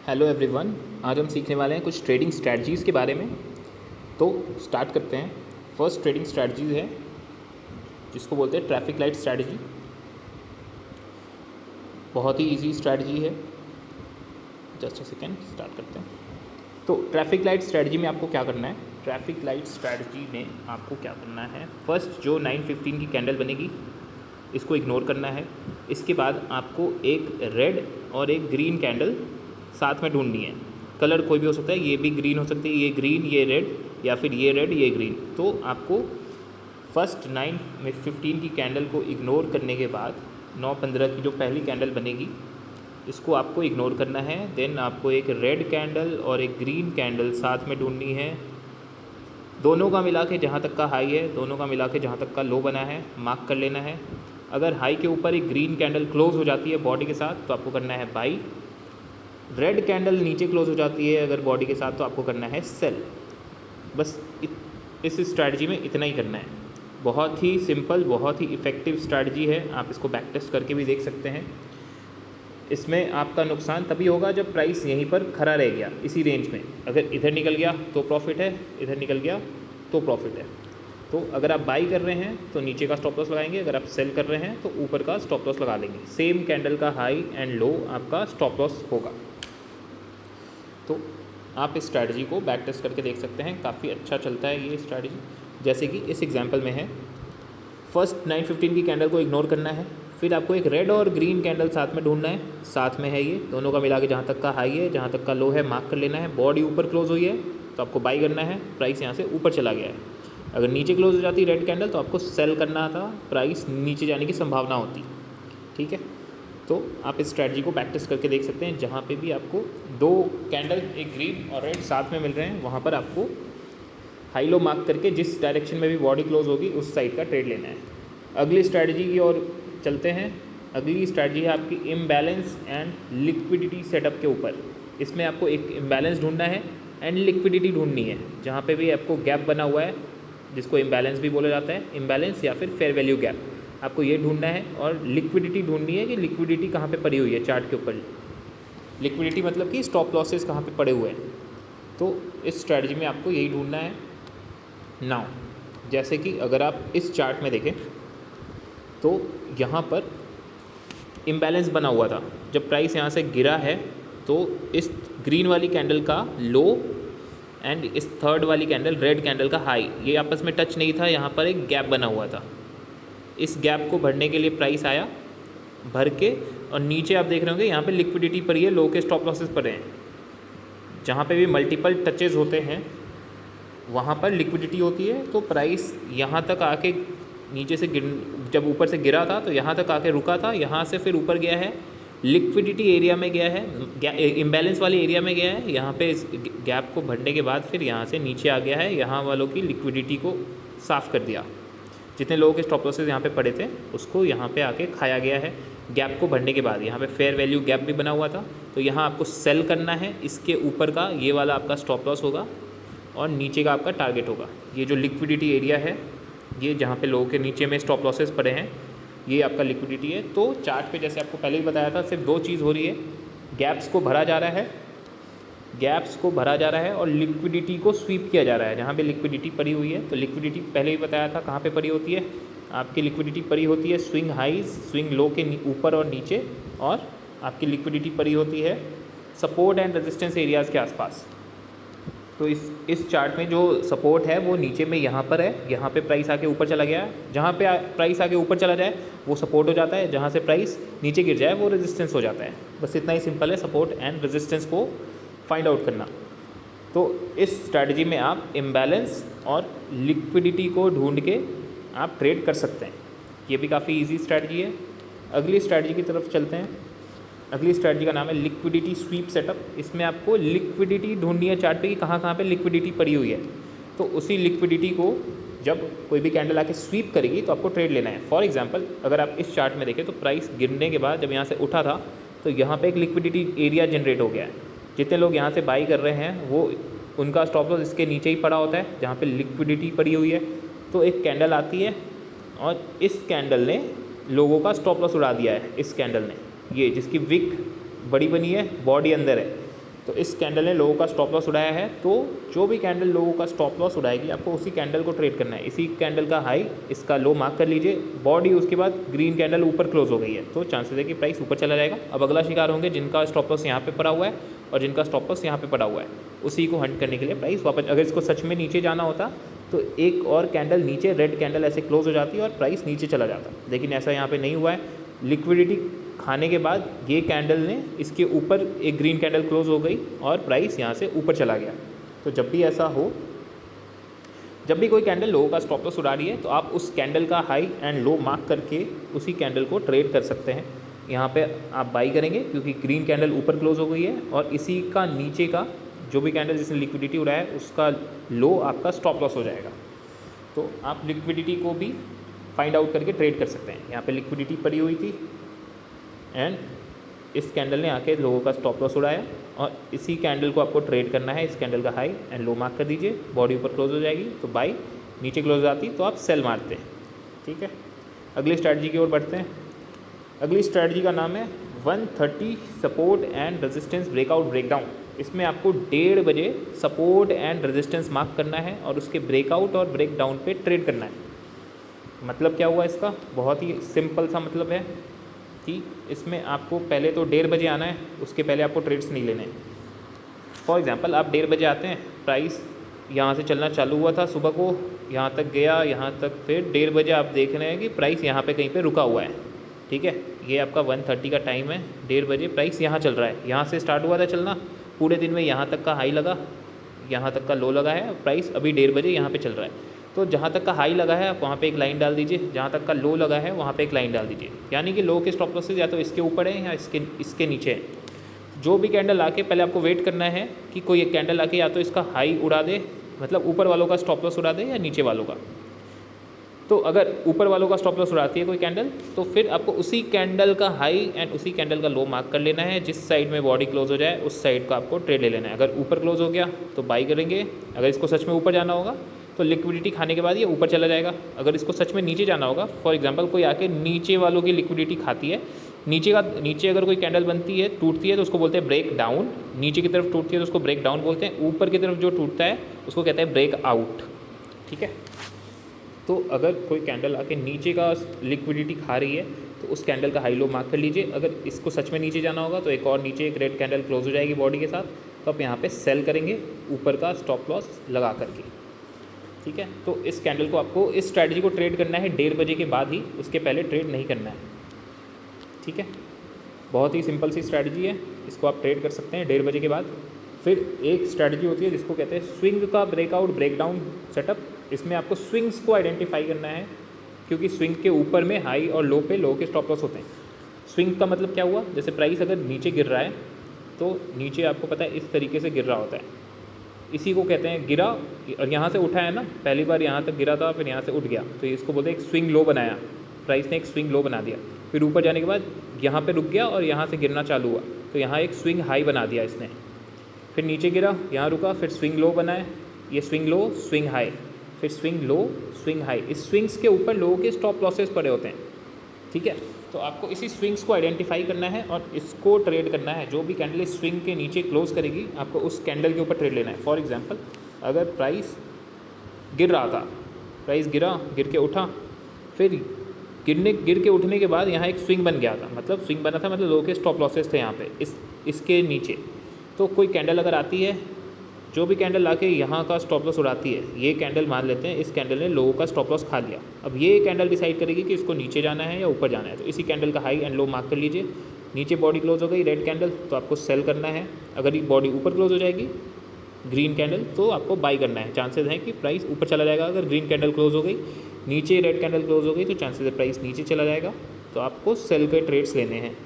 Hello everyone. आज हम सीखने वाले हैं कुछ ट्रेडिंग स्ट्रैटेजीज़ के बारे में। तो स्टार्ट करते हैं। फर्स्ट ट्रेडिंग स्ट्रैटेजी है जिसको बोलते हैं ट्रैफिक लाइट स्ट्रैटेजी। बहुत ही इजी स्ट्रैटेजी है। जस्ट अ सेकेंड, स्टार्ट करते हैं। तो ट्रैफिक लाइट स्ट्रैटेजी में आपको क्या करना है? ट्रैफिक लाइट स्ट्रैटेजी में आपको क्या करना है? फर्स्ट जो 9:15 की कैंडल बनेगी इसको इग्नोर करना है। इसके बाद आपको एक रेड और एक ग्रीन कैंडल साथ में ढूंढनी है। कलर कोई भी हो सकता है, ये भी ग्रीन हो सकती है, ये ग्रीन ये रेड, या फिर ये रेड ये ग्रीन। तो आपको फर्स्ट 9:15 की कैंडल को इग्नोर करने के बाद 9:15 की जो पहली कैंडल बनेगी इसको आपको इग्नोर करना है। देन आपको एक रेड कैंडल और एक ग्रीन कैंडल साथ में ढूंढनी है। दोनों का मिला के जहाँ तक का हाई है, दोनों का मिला के जहाँ तक का लो बना है, मार्क कर लेना है। अगर हाई के ऊपर एक ग्रीन कैंडल क्लोज हो जाती है बॉडी के साथ तो आपको करना है बाई। रेड कैंडल नीचे क्लोज हो जाती है अगर बॉडी के साथ तो आपको करना है सेल। बस इस स्ट्रैटेजी में इतना ही करना है। बहुत ही सिंपल, बहुत ही इफ़ेक्टिव स्ट्रैटेजी है। आप इसको बैक टेस्ट करके भी देख सकते हैं। इसमें आपका नुकसान तभी होगा जब प्राइस यहीं पर खड़ा रह गया इसी रेंज में। अगर इधर निकल गया तो प्रॉफिट है, इधर निकल गया तो प्रॉफिट है। तो अगर आप बाई कर रहे हैं तो नीचे का स्टॉप लॉस लगाएंगे, अगर आप सेल कर रहे हैं तो ऊपर का स्टॉप लॉस लगा लेंगे। सेम कैंडल का हाई एंड लो आपका स्टॉप लॉस होगा। तो आप इस स्ट्रैटेजी को बैक टेस्ट करके देख सकते हैं। काफ़ी अच्छा चलता है ये स्ट्रैटेजी। जैसे कि इस एग्जांपल में है, फर्स्ट 9:15 की कैंडल को इग्नोर करना है। फिर आपको एक रेड और ग्रीन कैंडल साथ में ढूंढना है। साथ में है ये, दोनों का मिला के जहाँ तक का हाई है जहाँ तक का लो है मार्क कर लेना है। बॉडी ऊपर क्लोज हुई है तो आपको बाई करना है। प्राइस यहाँ से ऊपर चला गया है। अगर नीचे क्लोज हो जाती रेड कैंडल तो आपको सेल करना था, प्राइस नीचे जाने की संभावना होती। ठीक है, तो आप इस स्ट्रैटेजी को बैक टेस्ट करके देख सकते हैं। जहाँ पे भी आपको दो कैंडल, एक ग्रीन और रेड साथ में मिल रहे हैं, वहाँ पर आपको हाई लो मार्क करके जिस डायरेक्शन में भी बॉडी क्लोज होगी उस साइड का ट्रेड लेना है। अगली स्ट्रैटेजी की ओर चलते हैं। अगली स्ट्रैटेजी है आपकी इम्बैलेंस एंड लिक्विडिटी सेटअप के ऊपर। इसमें आपको एक इम्बैलेंस ढूंढना है एंड लिक्विडिटी ढूंढनी है। जहाँ पे भी आपको गैप बना हुआ है, जिसको इम्बैलेंस भी बोला जाता है, इम्बैलेंस या फिर फेयर वैल्यू गैप, आपको ये ढूंढना है। और लिक्विडिटी ढूंढनी है कि लिक्विडिटी कहाँ पे पड़ी हुई है चार्ट के ऊपर। लिक्विडिटी मतलब कि स्टॉप लॉसेस कहाँ पे पड़े हुए हैं। तो इस स्ट्रैटेजी में आपको यही ढूंढना है। नाउ जैसे कि अगर आप इस चार्ट में देखें तो यहाँ पर इम्बैलेंस बना हुआ था। जब प्राइस यहाँ से गिरा है तो इस ग्रीन वाली कैंडल का लो एंड इस थर्ड वाली कैंडल, रेड कैंडल का हाई, ये आपस में टच नहीं था। यहाँ पर एक गैप बना हुआ था। इस गैप को भरने के लिए प्राइस आया, भर के, और नीचे आप देख रहे होंगे यहाँ पे लिक्विडिटी पड़ी है, लो के स्टॉप लॉसेस पड़े हैं। जहाँ पे भी मल्टीपल टचेज होते हैं वहाँ पर लिक्विडिटी होती है। तो प्राइस यहाँ तक आके नीचे से जब ऊपर से गिरा था तो यहाँ तक आके रुका था, यहाँ से फिर ऊपर गया है, लिक्विडिटी एरिया में गया है, इम्बैलेंस वाले एरिया में गया है। यहाँ पे इस गैप को भरने के बाद फिर यहाँ से नीचे आ गया है, यहाँ वालों की लिक्विडिटी को साफ़ कर दिया। जितने लोगों के स्टॉप लॉसेस यहाँ पे पड़े थे उसको यहाँ पे आके खाया गया है गैप को भरने के बाद। यहाँ पे फेयर वैल्यू गैप भी बना हुआ था, तो यहाँ आपको सेल करना है। इसके ऊपर का ये वाला आपका स्टॉप लॉस होगा और नीचे का आपका टारगेट होगा। ये जो लिक्विडिटी एरिया है, ये जहाँ पे लोगों के नीचे में स्टॉप लॉसेस पड़े हैं, ये आपका लिक्विडिटी है। तो चार्ट पे जैसे आपको पहले ही बताया था, सिर्फ दो चीज़ हो रही है, गैप्स को भरा जा रहा है, गैप्स को भरा जा रहा है और लिक्विडिटी को स्वीप किया जा रहा है। जहाँ पे लिक्विडिटी पड़ी हुई है, तो लिक्विडिटी पहले ही बताया था कहाँ पे पड़ी होती है। आपकी लिक्विडिटी पड़ी होती है स्विंग हाईज, स्विंग लो के ऊपर और नीचे, और आपकी लिक्विडिटी पड़ी होती है सपोर्ट एंड रेजिस्टेंस एरियाज़ के आसपास। तो इस चार्ट में जो सपोर्ट है वो नीचे में यहाँ पर है। यहाँ पे प्राइस आके ऊपर चला गया, जहाँ पे प्राइस आके ऊपर चला जाए वो सपोर्ट हो जाता है, जहाँ से प्राइस नीचे गिर जाए वो रेजिस्टेंस हो जाता है। बस इतना ही सिंपल है, सपोर्ट एंड रेजिस्टेंस को फाइंड आउट करना। तो इस स्ट्रैटेजी में आप इम्बैलेंस और लिक्विडिटी को ढूंढ के आप ट्रेड कर सकते हैं। ये भी काफ़ी इजी स्ट्रैटेजी है। अगली स्ट्रैटेजी की तरफ चलते हैं। अगली स्ट्रैटेजी का नाम है लिक्विडिटी स्वीप सेटअप। इसमें आपको लिक्विडिटी ढूंढनी है चार्ट पे कि कहाँ कहाँ पे लिक्विडिटी पड़ी हुई है। तो उसी लिक्विडिटी को जब कोई भी कैंडल आके स्वीप करेगी तो आपको ट्रेड लेना है। फॉर एग्जांपल अगर आप इस चार्ट में देखें तो प्राइस गिरने के बाद जब यहाँ से उठा था तो यहाँ पे एक लिक्विडिटी एरिया जनरेट हो गया है। जितने लोग यहाँ से बाई कर रहे हैं वो उनका स्टॉप लॉस इसके नीचे ही पड़ा होता है जहाँ पे लिक्विडिटी पड़ी हुई है। तो एक कैंडल आती है और इस कैंडल ने लोगों का स्टॉप लॉस उड़ा दिया है। इस कैंडल ने, ये जिसकी विक बड़ी बनी है, बॉडी अंदर है, तो इस कैंडल ने लोगों का स्टॉप लॉस उड़ाया है, तो जो भी कैंडल लोगों का स्टॉप लॉस उड़ाएगी आपको उसी कैंडल को ट्रेड करना है। इसी कैंडल का हाई, इसका लो मार्क कर लीजिए, बॉडी उसके बाद ग्रीन कैंडल ऊपर क्लोज हो गई है तो चांसेस है कि प्राइस ऊपर चला जाएगा। अब अगला शिकार होंगे जिनका स्टॉप लॉस यहाँ पे पड़ा हुआ है और जिनका स्टॉप लॉस यहाँ पे पड़ा हुआ है, उसी को हंट करने के लिए प्राइस वापस, अगर इसको सच में नीचे जाना होता तो एक और कैंडल नीचे, रेड कैंडल ऐसे क्लोज हो जाती है और प्राइस नीचे चला जाता, लेकिन ऐसा यहाँ पे नहीं हुआ है। लिक्विडिटी खाने के बाद ये कैंडल ने इसके ऊपर एक ग्रीन कैंडल क्लोज हो गई और प्राइस यहाँ से ऊपर चला गया। तो जब भी ऐसा हो, जब भी कोई कैंडल लोगों का स्टॉप लॉस उड़ा रही है तो आप उस कैंडल का हाई एंड लो मार्क करके उसी कैंडल को ट्रेड कर सकते हैं। यहाँ पे आप बाई करेंगे क्योंकि ग्रीन कैंडल ऊपर क्लोज हो गई है और इसी का नीचे का जो भी कैंडल जिसने लिक्विडिटी उड़ाया है उसका लो आपका स्टॉप लॉस हो जाएगा। तो आप लिक्विडिटी को भी फाइंड आउट करके ट्रेड कर सकते हैं। यहाँ पे लिक्विडिटी पड़ी हुई थी एंड इस कैंडल ने आके लोगों का स्टॉप लॉस उड़ाया और इसी कैंडल को आपको ट्रेड करना है। इस कैंडल का हाई एंड लो मार्क कर दीजिए, बॉडी ऊपर क्लोज हो जाएगी तो बाई, नीचे क्लोज हो जाती तो आप सेल मारते हैं। ठीक है, अगली स्ट्रैटेजी की ओर बढ़ते हैं। अगली स्ट्रैटेजी का नाम है 130 support and resistance breakout breakdown. इसमें आपको 1:30 बजे सपोर्ट एंड रेजिस्टेंस मार्क करना है और उसके ब्रेकआउट और ब्रेकडाउन पे ट्रेड करना है। मतलब क्या हुआ इसका, बहुत ही सिंपल सा मतलब है कि इसमें आपको पहले तो 1:30 बजे आना है, उसके पहले आपको ट्रेड्स नहीं लेने हैं। फॉर एग्जांपल आप 1:30 बजे आते हैं, प्राइस यहाँ से चलना चालू हुआ था सुबह को, यहाँ तक गया, यहाँ तक, फिर 1:30 बजे आप देख रहे हैं कि प्राइस यहाँ पे कहीं पे रुका हुआ है। ठीक है, ये आपका 1:30 का टाइम है, 1:30 बजे प्राइस यहाँ चल रहा है, यहाँ से स्टार्ट हुआ था चलना, पूरे दिन में यहाँ तक का हाई लगा, यहाँ तक का लो लगा है, प्राइस अभी 1:30 बजे यहाँ पे चल रहा है। तो जहाँ तक का हाई लगा है आप वहाँ पे एक लाइन डाल दीजिए, जहाँ तक का लो लगा है वहाँ पे एक लाइन डाल दीजिए, यानी कि लो के स्टॉप लॉसेस या तो इसके ऊपर है या इसके नीचे है। जो भी कैंडल आके पहले आपको वेट करना है कि कोई एक कैंडल आके या तो इसका हाई उड़ा दे, मतलब ऊपर वालों का स्टॉप लॉस उड़ा दे, या नीचे वालों का। तो अगर ऊपर वालों का स्टॉप लॉस उड़ाती है कोई कैंडल तो फिर आपको उसी कैंडल का हाई एंड उसी कैंडल का लो मार्क कर लेना है। जिस साइड में बॉडी क्लोज हो जाए उस साइड का आपको ट्रेड ले लेना है। अगर ऊपर क्लोज हो गया तो बाई करेंगे, अगर इसको सच में ऊपर जाना होगा तो लिक्विडिटी खाने के बाद ये ऊपर चला जाएगा। अगर इसको सच में नीचे जाना होगा, फॉर एग्जांपल कोई आके नीचे वालों की लिक्विडिटी खाती है, नीचे अगर कोई कैंडल बनती है, टूटती है तो उसको बोलते हैं ब्रेक डाउन, नीचे की तरफ टूटती है तो उसको ब्रेक डाउन बोलते हैं, ऊपर की तरफ जो टूटता है उसको कहते हैं ब्रेक आउट। ठीक है, तो अगर कोई कैंडल आके नीचे का लिक्विडिटी खा रही है तो उस कैंडल का हाई लो मार्क कर लीजिए। अगर इसको सच में नीचे जाना होगा तो एक और नीचे एक रेड कैंडल क्लोज हो जाएगी बॉडी के साथ, तो आप यहाँ पे सेल करेंगे ऊपर का स्टॉप लॉस लगा करके। ठीक है, तो इस कैंडल को आपको, इस स्ट्रैटेजी को ट्रेड करना है 1:30 बजे के बाद ही, उसके पहले ट्रेड नहीं करना है। ठीक है, बहुत ही सिंपल सी स्ट्रैटेजी है, इसको आप ट्रेड कर सकते हैं 1:30 बजे के बाद। फिर एक स्ट्रैटेजी होती है जिसको कहते हैं स्विंग का ब्रेकआउट ब्रेकडाउन सेटअप। इसमें आपको स्विंग्स को आइडेंटिफाई करना है, क्योंकि स्विंग के ऊपर में हाई और लो पे लो के स्टॉप लॉस होते हैं। स्विंग का मतलब क्या हुआ, जैसे प्राइस अगर नीचे गिर रहा है तो नीचे आपको पता है इस तरीके से गिर रहा होता है, इसी को कहते हैं गिरा, और यहाँ से उठा है ना, पहली बार यहाँ तक गिरा था फिर यहाँ से उठ गया, तो इसको बोलते हैं एक स्विंग लो बनाया, प्राइस ने एक स्विंग लो बना दिया, फिर ऊपर जाने के बाद यहाँ पे रुक गया और यहाँ से गिरना चालू हुआ, तो यहाँ एक स्विंग हाई बना दिया इसने, फिर नीचे गिरा, यहाँ रुका, फिर स्विंग लो बनाए, ये स्विंग लो स्विंग हाई, फिर स्विंग लो स्विंग हाई। इस स्विंग्स के ऊपर लोगों के स्टॉप लॉसेस पड़े होते हैं। ठीक है, तो आपको इसी स्विंग्स को आइडेंटिफाई करना है और इसको ट्रेड करना है। जो भी कैंडल इस स्विंग के नीचे क्लोज करेगी आपको उस कैंडल के ऊपर ट्रेड लेना है। फॉर एग्जांपल अगर प्राइस गिर रहा था, प्राइस गिरा, गिर के उठा, फिर गिर के उठने के बाद यहाँ एक स्विंग बन गया था, मतलब स्विंग बना था, मतलब लोगों के स्टॉप लॉसेस थे यहाँ पे इसके नीचे। तो कोई कैंडल अगर आती है, जो भी कैंडल आके यहाँ का स्टॉप लॉस उड़ाती है, ये कैंडल मान लेते हैं इस कैंडल ने लोगों का स्टॉप लॉस खा लिया। अब ये कैंडल डिसाइड करेगी कि इसको नीचे जाना है या ऊपर जाना है, तो इसी कैंडल का हाई एंड लो मार्क कर लीजिए। नीचे बॉडी क्लोज हो गई रेड कैंडल, तो आपको सेल करना है। अगर ये बॉडी ऊपर क्लोज हो जाएगी ग्रीन कैंडल, तो आपको बाई करना है। चांसेस हैं कि प्राइस ऊपर चला जाएगा। अगर ग्रीन कैंडल क्लोज हो गई, नीचे रेड कैंडल क्लोज हो गई, तो चांसेस है प्राइस नीचे चला जाएगा, तो आपको सेल के ट्रेड्स लेने हैं।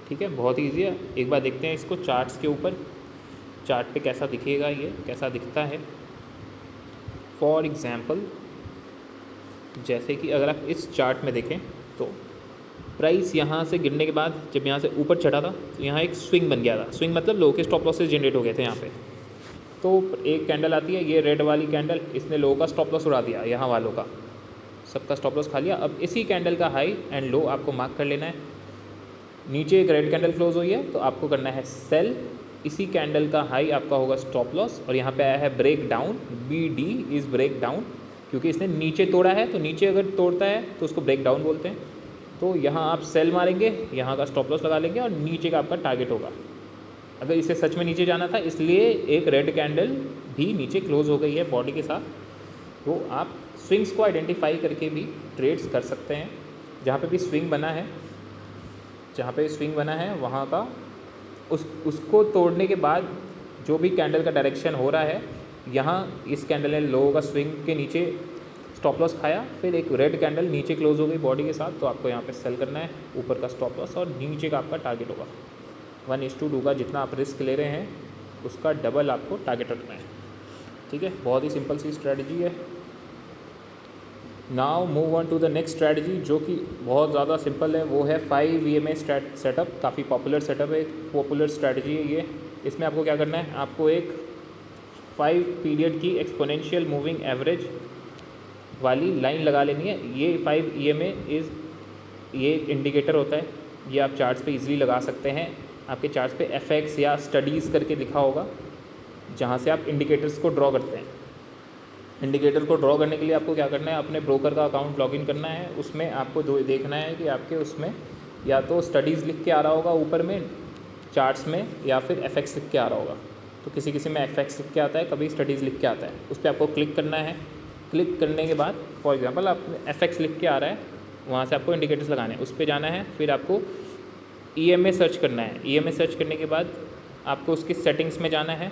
ठीक है, बहुत ईजी है। एक बार देखते हैं इसको चार्ट्स के ऊपर, चार्ट पे कैसा दिखेगा, ये कैसा दिखता है। फॉर एग्ज़ाम्पल जैसे कि अगर आप इस चार्ट में देखें तो प्राइस यहाँ से गिरने के बाद जब यहाँ से ऊपर चढ़ा था तो यहाँ एक स्विंग बन गया था। स्विंग मतलब लोगों के स्टॉप लॉसेस जनरेट हो गए थे यहाँ पे। तो एक कैंडल आती है, ये रेड वाली कैंडल, इसने लोगों का स्टॉप लॉस उड़ा दिया, यहाँ वालों का सबका स्टॉप लॉस खा लिया। अब इसी कैंडल का हाई एंड लो आपको मार्क कर लेना है। नीचे एक रेड कैंडल क्लोज हुई है तो आपको करना है सेल, इसी कैंडल का हाई आपका होगा स्टॉप लॉस, और यहाँ पे आया है break down, B D is break down, क्योंकि इसने नीचे तोड़ा है, तो नीचे अगर तोड़ता है तो उसको ब्रेक डाउन बोलते हैं। तो यहाँ आप सेल मारेंगे, यहाँ का स्टॉप लॉस लगा लेंगे और नीचे का आपका टारगेट होगा। अगर इसे सच में नीचे जाना था, इसलिए एक रेड कैंडल भी नीचे क्लोज हो गई है बॉडी के साथ। तो आप स्विंग्स को आइडेंटिफाई करके भी ट्रेड्स कर सकते हैं। जहाँ पे भी स्विंग बना है, जहाँ पे स्विंग बना है वहाँ का उसको तोड़ने के बाद जो भी कैंडल का डायरेक्शन हो रहा है, यहाँ इस कैंडल ने लोगों का स्विंग के नीचे स्टॉप लॉस खाया, फिर एक रेड कैंडल नीचे क्लोज हो गई बॉडी के साथ, तो आपको यहाँ पे सेल करना है, ऊपर का स्टॉप लॉस और नीचे का आपका टारगेट होगा 1:2 का। जितना आप रिस्क ले रहे हैं उसका डबल आपको टारगेट रखना है। ठीक है, बहुत ही सिंपल सी स्ट्रैटेजी है। Now move on to the next strategy, जो कि बहुत ज़्यादा सिंपल है, वो है 5 EMA सेटअप। काफ़ी पॉपुलर सेटअप है, एक पॉपुलर स्ट्रैटेजी है ये। इसमें आपको क्या करना है, आपको एक 5 पीरियड की एक्सपोनेंशियल मूविंग एवरेज वाली लाइन लगा लेनी है। ये 5 EMA ये इंडिकेटर होता है, ये आप चार्ट्स पे इजीली लगा सकते हैं। आपके चार्ट्स पे FX या स्टडीज़ करके लिखा होगा, जहाँ से आप इंडिकेटर्स को ड्रॉ करते हैं। इंडिकेटर को ड्रॉ करने के लिए आपको क्या करना है, अपने ब्रोकर का अकाउंट लॉगिन करना है। उसमें आपको देखना है कि आपके उसमें या तो स्टडीज़ लिख के आ रहा होगा ऊपर में चार्ट्स में, या फिर FX लिख के आ रहा होगा। तो किसी किसी में FX लिख के आता है, कभी स्टडीज़ लिख के आता है। उस पर आपको क्लिक करना है। क्लिक करने के बाद फॉर एग्जांपल आप FX लिख के आ रहा है, वहाँ से आपको इंडिकेटर्स लगाने हैं, उस पर जाना है। फिर आपको EMA सर्च करना है। EMA सर्च करने के बाद आपको उसकी सेटिंग्स में जाना है।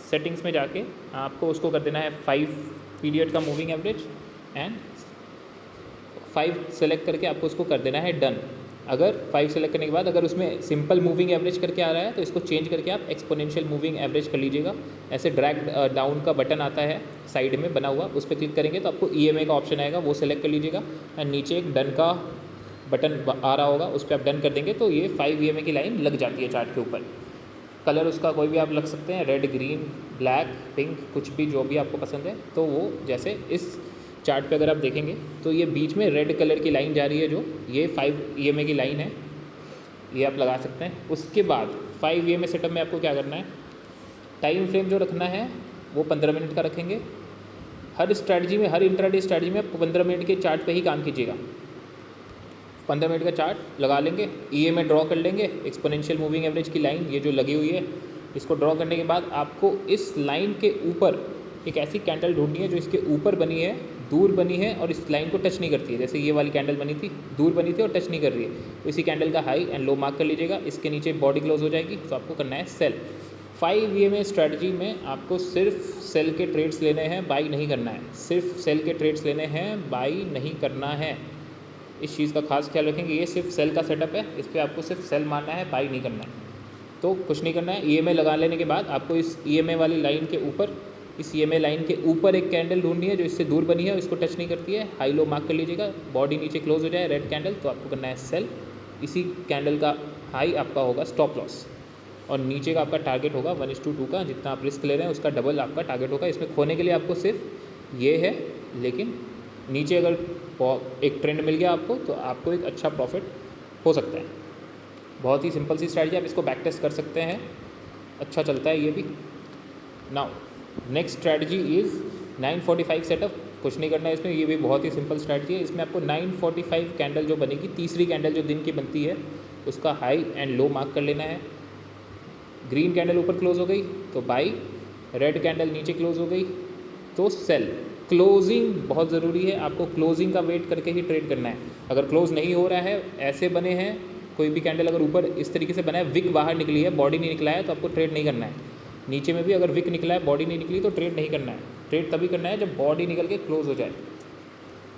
सेटिंग्स में जाके आपको उसको कर देना है 5 पीरियड का मूविंग एवरेज एंड 5 सेलेक्ट करके आपको उसको कर देना है डन। अगर 5 सेलेक्ट करने के बाद अगर उसमें सिंपल मूविंग एवरेज करके आ रहा है, तो इसको चेंज करके आप एक्सपोनेंशियल मूविंग एवरेज कर लीजिएगा। ऐसे ड्रैग डाउन का बटन आता है साइड में बना हुआ, उस पर क्लिक करेंगे तो आपको EMA का ऑप्शन आएगा, वो सेलेक्ट कर लीजिएगा। एंड नीचे एक डन का बटन आ रहा होगा, उस पर आप डन कर देंगे तो ये 5 EMA की लाइन लग जाती है चार्ट के ऊपर। कलर उसका कोई भी आप लग सकते हैं, रेड, ग्रीन, ब्लैक, पिंक, कुछ भी जो भी आपको पसंद है। तो वो जैसे इस चार्ट पे अगर आप देखेंगे तो ये बीच में रेड कलर की लाइन जा रही है, जो ये 5 EMA की लाइन है, ये आप लगा सकते हैं। उसके बाद 5 EMA सेटअप में आपको क्या करना है, टाइम फ्रेम जो रखना है वो 15 मिनट का रखेंगे। हर स्ट्रैटेजी में, हर इंट्राडे स्ट्रैटेजी में आप 15 मिनट के चार्ट पे ही काम कीजिएगा। 15 मिनट का चार्ट लगा लेंगे, EMA ड्रॉ कर लेंगे, एक्सपोनेंशियल मूविंग एवरेज की लाइन ये जो लगी हुई है, इसको ड्रॉ करने के बाद आपको इस लाइन के ऊपर एक ऐसी कैंडल ढूंढनी है जो इसके ऊपर बनी है, दूर बनी है और इस लाइन को टच नहीं करती है। जैसे ये वाली कैंडल बनी थी, दूर बनी थी और टच नहीं कर रही है, तो इसी कैंडल का हाई एंड लो मार्क कर लीजिएगा। इसके नीचे बॉडी क्लोज हो जाएगी, तो आपको करना है सेल। 5 EMA स्ट्रैटेजी में आपको सिर्फ सेल के ट्रेड्स लेने हैं, बाई नहीं करना है। सिर्फ सेल के ट्रेड्स लेने हैं, बाई नहीं करना है। इस चीज़ का खास ख्याल रखेंगे। ये सिर्फ सेल का सेटअप है, इस पर आपको सिर्फ सेल मारना है, बाई नहीं करना है। तो कुछ नहीं करना है। EMA लगा लेने के बाद आपको इस EMA वाली लाइन के ऊपर, इस EMA लाइन के ऊपर एक कैंडल ढूंढनी है जो इससे दूर बनी है, इसको टच नहीं करती है, हाई लो मार्क कर लीजिएगा। बॉडी नीचे क्लोज हो जाए रेड कैंडल, तो आपको करना है सेल। इसी कैंडल का हाई आपका होगा स्टॉप लॉस और नीचे का आपका टारगेट होगा 1:2 का। जितना आप रिस्क ले रहे हैं उसका डबल आपका टारगेट होगा। इसमें खोने के लिए आपको सिर्फ ये है, लेकिन नीचे अगर एक ट्रेंड मिल गया आपको तो आपको एक अच्छा प्रॉफिट हो सकता है। बहुत ही सिंपल सी स्ट्रैटेजी, आप इसको बैक टेस्ट कर सकते हैं, अच्छा चलता है ये भी। Now next strategy is 945 setup. कुछ नहीं करना है इसमें, ये भी बहुत ही सिंपल स्ट्रैटेजी है। इसमें आपको 945 कैंडल जो बनेगी, तीसरी कैंडल जो दिन की बनती है, उसका हाई एंड लो मार्क कर लेना है। ग्रीन कैंडल ऊपर क्लोज हो गई तो बाई, रेड कैंडल नीचे क्लोज हो गई तो सेल। क्लोजिंग बहुत ज़रूरी है, आपको क्लोजिंग का वेट करके ही ट्रेड करना है। अगर क्लोज नहीं हो रहा है, ऐसे बने हैं, कोई भी कैंडल अगर ऊपर इस तरीके से बना है, विक बाहर निकली है, बॉडी नहीं निकला है, तो आपको ट्रेड नहीं करना है। नीचे में भी अगर विक निकला है, बॉडी नहीं निकली, तो ट्रेड नहीं करना है। ट्रेड तभी करना है जब बॉडी निकल के क्लोज हो जाए।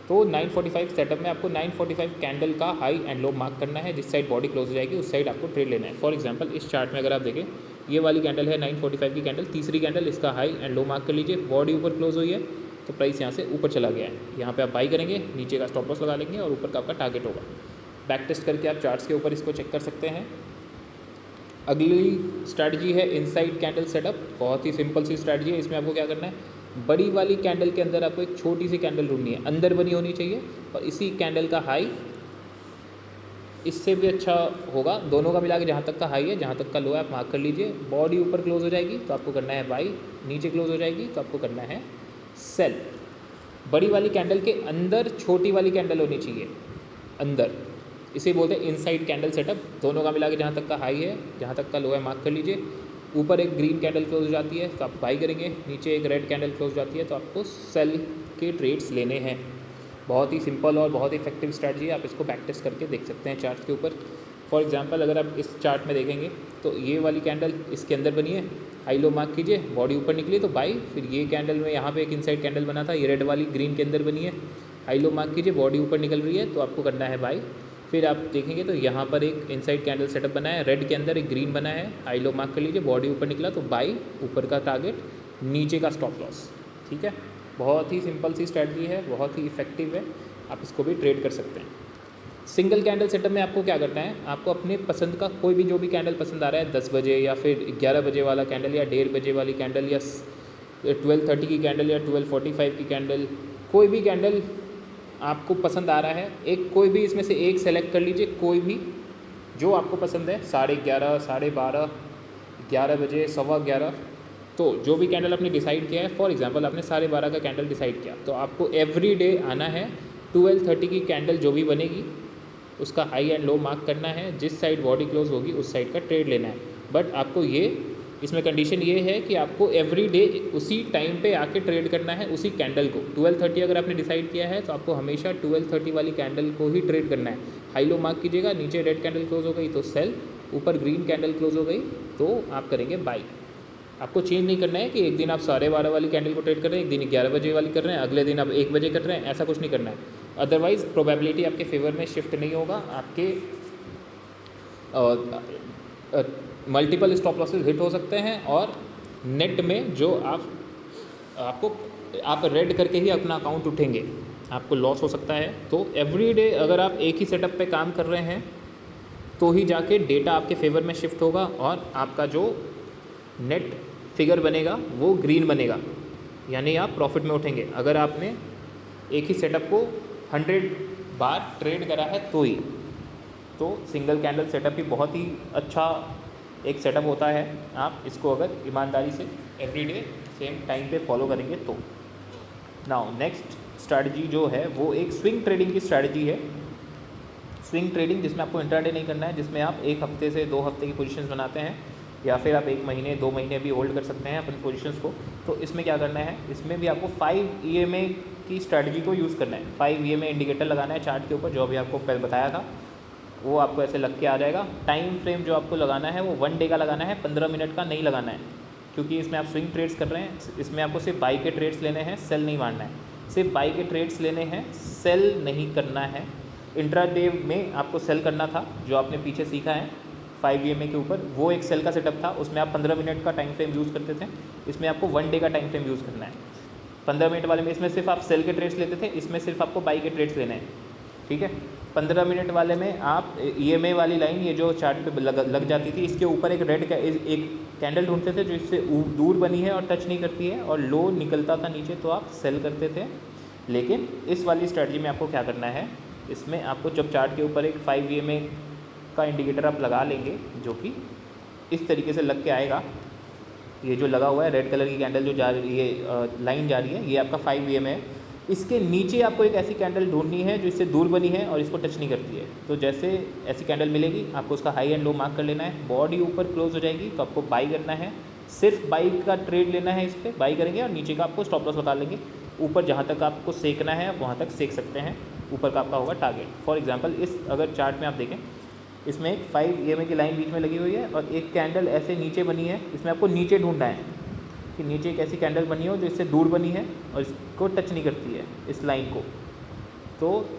तो 945 सेटअप में आपको 945 कैंडल का हाई एंड लो मार्क करना है। जिस साइड बॉडी क्लोज हो जाएगी उस साइड आपको ट्रेड लेना है। फॉर एग्जांपल इस चार्ट में अगर आप देखें, ये वाली कैंडल है 945 की कैंडल, तीसरी कैंडल, इसका हाई एंड लो मार्क कर लीजिए। बॉडी ऊपर क्लोज हुई है तो प्राइस यहाँ से ऊपर चला गया है, यहाँ पे आप बाई करेंगे, नीचे का स्टॉप लॉस लगा लेंगे और ऊपर का आपका टारगेट होगा। बैक टेस्ट करके आप चार्ट्स के ऊपर इसको चेक कर सकते हैं। अगली स्ट्रैटेजी है इनसाइड कैंडल सेटअप। बहुत ही सिंपल सी स्ट्रैटेजी है। इसमें आपको क्या करना है, बड़ी वाली कैंडल के अंदर आपको एक छोटी सी कैंडल ढूंढनी है, अंदर बनी होनी चाहिए, और इसी कैंडल का हाई इससे भी अच्छा होगा। दोनों का मिला के जहाँ तक का हाई है, जहाँ तक का लो है आप मार्क कर लीजिए। बॉडी ऊपर क्लोज हो जाएगी तो आपको करना है बाई, नीचे क्लोज हो जाएगी तो आपको करना है सेल। बड़ी वाली कैंडल के अंदर छोटी वाली कैंडल होनी चाहिए, अंदर, इसे बोलते हैं इनसाइड कैंडल सेटअप। दोनों का मिला के जहाँ तक का हाई है, जहाँ तक का लो है मार्क कर लीजिए। ऊपर एक ग्रीन कैंडल क्लोज हो जाती है तो आप बाई करेंगे, नीचे एक रेड कैंडल क्लोज हो जाती है तो आपको सेल के ट्रेड्स लेने हैं। बहुत ही सिंपल और बहुत ही इफेक्टिव स्ट्रैटेजी है, आप इसको प्रैक्टिस करके देख सकते हैं चार्ट के ऊपर। फॉर एग्जांपल अगर आप इस चार्ट में देखेंगे तो ये वाली कैंडल इसके अंदर बनी है, हाई लो मार्क कीजिए, बॉडी ऊपर निकली तो बाई। फिर ये कैंडल में यहाँ पे एक इनसाइड कैंडल बना था, ये रेड वाली ग्रीन के अंदर बनी है, हाई लो मार्क कीजिए, बॉडी ऊपर निकल रही है तो आपको करना है बाई। फिर आप देखेंगे तो यहाँ पर एक इनसाइड कैंडल सेटअप बना है, रेड के अंदर एक ग्रीन बना है, हाई लो मार्क कर लीजिए, बॉडी ऊपर निकला तो बाई, ऊपर का टारगेट, नीचे का स्टॉप लॉस। ठीक है, बहुत ही सिंपल सी स्ट्रैटेजी है, बहुत ही इफेक्टिव है, आप इसको भी ट्रेड कर सकते हैं। सिंगल कैंडल सेटअप में आपको क्या करना है, आपको अपने पसंद का कोई भी जो भी कैंडल पसंद आ रहा है, 10 बजे या फिर 11 बजे वाला कैंडल या 1:30 बजे वाली कैंडल या 12:30 की कैंडल या 12:45 की कैंडल, कोई भी कैंडल आपको पसंद आ रहा है, एक कोई भी इसमें से एक सेलेक्ट कर लीजिए, कोई भी जो आपको पसंद है, 11:30, 12:30, 11 बजे, 11:15। तो जो भी कैंडल आपने डिसाइड किया है, फॉर एग्जांपल आपने 12:30 का कैंडल डिसाइड किया तो आपको एवरी डे आना है, 12:30 की कैंडल जो भी बनेगी उसका हाई एंड लो मार्क करना है, जिस साइड बॉडी क्लोज होगी उस साइड का ट्रेड लेना है। बट आपको ये इसमें कंडीशन ये है कि आपको एवरी डे उसी टाइम पे आके ट्रेड करना है उसी कैंडल को। 12:30 अगर आपने डिसाइड किया है तो आपको हमेशा 12:30 वाली कैंडल को ही ट्रेड करना है। हाई लो मार्क कीजिएगा, नीचे रेड कैंडल क्लोज हो गई तो सेल, ऊपर ग्रीन कैंडल क्लोज हो गई तो आप करेंगे बाई। आपको चेंज नहीं करना है कि एक दिन आप 12:30 वाली कैंडल को ट्रेड कर रहे हैं, एक दिन 11 बजे वाली कर रहे हैं, अगले दिन आप 1 बजे कर रहे हैं, ऐसा कुछ नहीं करना है। अदरवाइज़ प्रोबेबिलिटी आपके फेवर में शिफ्ट नहीं होगा, आपके मल्टीपल स्टॉप लॉसेस हिट हो सकते हैं और नेट में जो आप रेड करके ही अपना अकाउंट उठेंगे, आपको लॉस हो सकता है। तो एवरी डे अगर आप एक ही सेटअप पे काम कर रहे हैं तो ही जाके डेटा आपके फेवर में शिफ्ट होगा और आपका जो नेट फिगर बनेगा वो ग्रीन बनेगा, यानी आप प्रॉफिट में उठेंगे। अगर आपने एक ही सेटअप को 100 बार ट्रेड करा है तो सिंगल कैंडल सेटअप ही बहुत ही अच्छा एक सेटअप होता है। आप इसको अगर ईमानदारी से एवरी डे सेम टाइम पे फॉलो करेंगे तो। नाउ नेक्स्ट स्ट्रैटेजी जो है वो एक स्विंग ट्रेडिंग की स्ट्रैटेजी है। स्विंग ट्रेडिंग जिसमें आपको इंट्राडे नहीं करना है, जिसमें आप 1 हफ्ते से 2 हफ्ते की पोजीशंस बनाते हैं या फिर आप 1 महीने 2 महीने भी होल्ड कर सकते हैं अपनी पोजीशंस को। तो इसमें क्या करना है, इसमें भी आपको 5 EMA की स्ट्रैटेजी को यूज़ करना है। 5 EMA इंडिकेटर लगाना है चार्ट के ऊपर, जो अभी आपको पहले बताया था वो आपको ऐसे लग के आ जाएगा। टाइम फ्रेम जो आपको लगाना है वो 1 डे का लगाना है, 15 मिनट का नहीं लगाना है, क्योंकि इसमें आप स्विंग ट्रेड्स कर रहे हैं। इसमें आपको सिर्फ बाई के ट्रेड्स लेने हैं, सेल नहीं मारना है। सिर्फ बाई के ट्रेड्स लेने हैं, सेल नहीं करना है। इंट्राडे में आपको सेल करना था, जो आपने पीछे सीखा है 5 EMA के ऊपर, वो एक सेल का सेटअप था, उसमें आप 15 मिनट का टाइम फ्रेम यूज़ करते थे। इसमें आपको 1 डे का टाइम फ्रेम यूज़ करना है। 15 मिनट वाले में इसमें सिर्फ आप सेल के ट्रेड्स लेते थे, इसमें सिर्फ आपको बाई के ट्रेड्स लेने हैं। ठीक है, 15 मिनट वाले में आप EMA वाली लाइन, ये जो चार्ट पे लग जाती थी, इसके ऊपर एक रेड एक कैंडल ढूंढते थे जो इससे दूर बनी है और टच नहीं करती है और लो निकलता था नीचे, तो आप सेल करते थे। लेकिन इस वाली स्ट्रैटेजी में आपको क्या करना है, इसमें आपको जब चार्ट के ऊपर एक 5 EMA का इंडिकेटर आप लगा लेंगे, जो कि इस तरीके से लग के आएगा, ये जो लगा हुआ है रेड कलर की कैंडल जो जा रही है, लाइन जा रही है, ये आपका 5 EMA है। इसके नीचे आपको एक ऐसी कैंडल ढूंढनी है जो इससे दूर बनी है और इसको टच नहीं करती है। तो जैसे ऐसी कैंडल मिलेगी आपको उसका हाई एंड लो मार्क कर लेना है। बॉडी ऊपर क्लोज हो जाएगी तो आपको बाई करना है, सिर्फ बाई का ट्रेड लेना है, इस पर बाई करेंगे और नीचे का आपको स्टॉप लॉस बता लेंगे। ऊपर जहाँ तक आपको सेकना है आप वहाँ तक सेक सकते हैं, ऊपर का आपका होगा टारगेट। फॉर एग्जाम्पल इस अगर चार्ट में आप देखें, इसमें एक 5 EMA की लाइन बीच में लगी हुई है और एक कैंडल ऐसे नीचे बनी है। इसमें आपको नीचे ढूंढना है कि नीचे एक ऐसी कैंडल बनी हो जो इससे दूर बनी है और इसको टच नहीं करती है, इस लाइन को। तो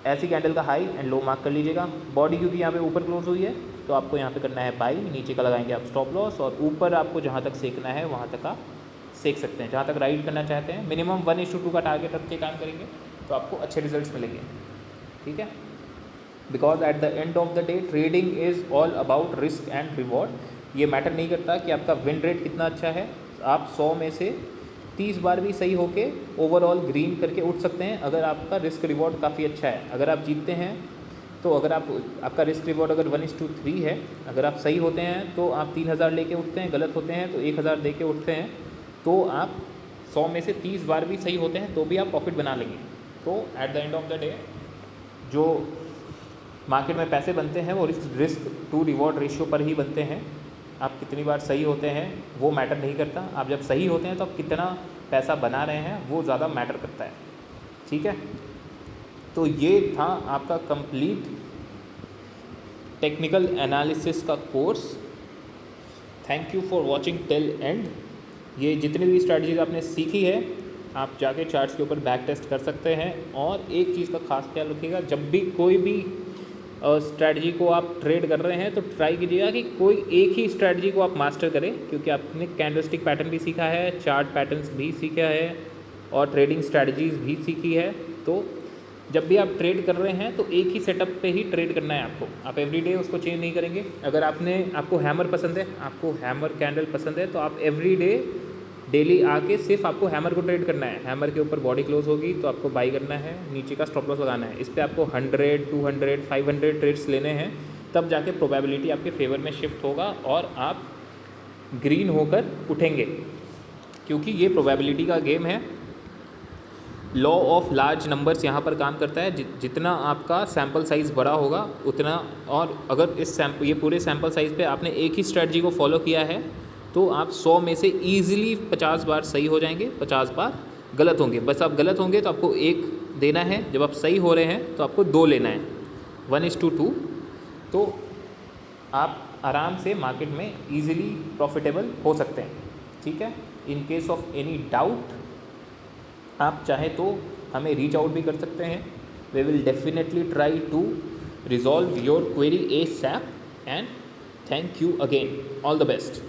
ऐसी कैंडल का हाई एंड लो मार्क कर लीजिएगा। बॉडी क्योंकि यहाँ पे ऊपर क्लोज हुई है तो आपको यहाँ पे करना है बाई, नीचे का लगाएंगे आप स्टॉप लॉस और ऊपर आपको जहाँ तक सेकना है वहाँ तक आप सेक सकते हैं। जहाँ तक राइड करना चाहते हैं मिनिमम 1:2 का टारगेट रख के काम करेंगे तो आपको अच्छे रिजल्ट्स मिलेंगे। ठीक है, because at the end of the day trading is all about risk and reward. ये मैटर नहीं करता कि आपका विन रेट कितना अच्छा है, आप 100 में से 30 बार भी सही होके ओवरऑल ग्रीन करके उठ सकते हैं अगर आपका रिस्क रिवॉर्ड काफ़ी अच्छा है। अगर आप जीतते हैं तो अगर आपका रिस्क रिवॉर्ड अगर 1:3 है, अगर आप सही होते हैं तो आप 3000 लेके उठते हैं, गलत होते हैं तो 1000 दे के उठते हैं, तो आप 100 में से 30 बार भी सही होते हैं तो भी आप प्रॉफिट बना लेंगे। तो at the end of the day जो मार्केट में पैसे बनते हैं वो रिस्क टू रिवॉर्ड रेशियो पर ही बनते हैं। आप कितनी बार सही होते हैं वो मैटर नहीं करता, आप जब सही होते हैं तो आप कितना पैसा बना रहे हैं वो ज़्यादा मैटर करता है। ठीक है, तो ये था आपका कंप्लीट टेक्निकल एनालिसिस का course. Thank you for watching till and. ये जितनी भी स्ट्रैटेजीज आपने सीखी है आप जाके चार्ट्स के ऊपर बैक टेस्ट कर सकते हैं। और एक चीज़ का खास ख्याल रखिएगा, जब भी कोई भी स्ट्रैटेजी को आप ट्रेड कर रहे हैं तो ट्राई कीजिएगा कि कोई एक ही स्ट्रैटेजी को आप मास्टर करें, क्योंकि आपने कैंडलस्टिक पैटर्न भी सीखा है, चार्ट पैटर्न्स भी सीखा है और ट्रेडिंग स्ट्रैटेजीज भी सीखी है। तो जब भी आप ट्रेड कर रहे हैं तो एक ही सेटअप पे ही ट्रेड करना है आपको, आप एवरीडे उसको चेंज नहीं करेंगे। अगर आपको हैमर पसंद है, आपको हैमर कैंडल पसंद है, तो आप एवरीडे डेली आके सिर्फ आपको हैमर को ट्रेड करना है। हैमर के ऊपर बॉडी क्लोज होगी तो आपको बाई करना है, नीचे का स्टॉप लॉस लगाना है। इस पर आपको 100, 200, 500 ट्रेड्स लेने हैं, तब जाके प्रोबेबिलिटी आपके फेवर में शिफ्ट होगा और आप ग्रीन होकर उठेंगे, क्योंकि ये प्रोबेबिलिटी का गेम है। लॉ ऑफ लार्ज नंबर्स यहाँ पर काम करता है। जितना आपका सैम्पल साइज़ बड़ा होगा उतना, और अगर ये पूरे सैम्पल साइज़ पे आपने एक ही स्ट्रेटजी को फॉलो किया है तो आप 100 में से ईजिली 50 बार सही हो जाएंगे, 50 बार गलत होंगे। बस आप गलत होंगे तो आपको 1 देना है, जब आप सही हो रहे हैं तो आपको 2 लेना है, 1:2। तो आप आराम से मार्केट में ईजिली प्रॉफिटेबल हो सकते हैं। ठीक है, in case of any doubt आप चाहे तो हमें रीच आउट भी कर सकते हैं। We will definitely try to resolve your query ASAP and thank you again, all the best.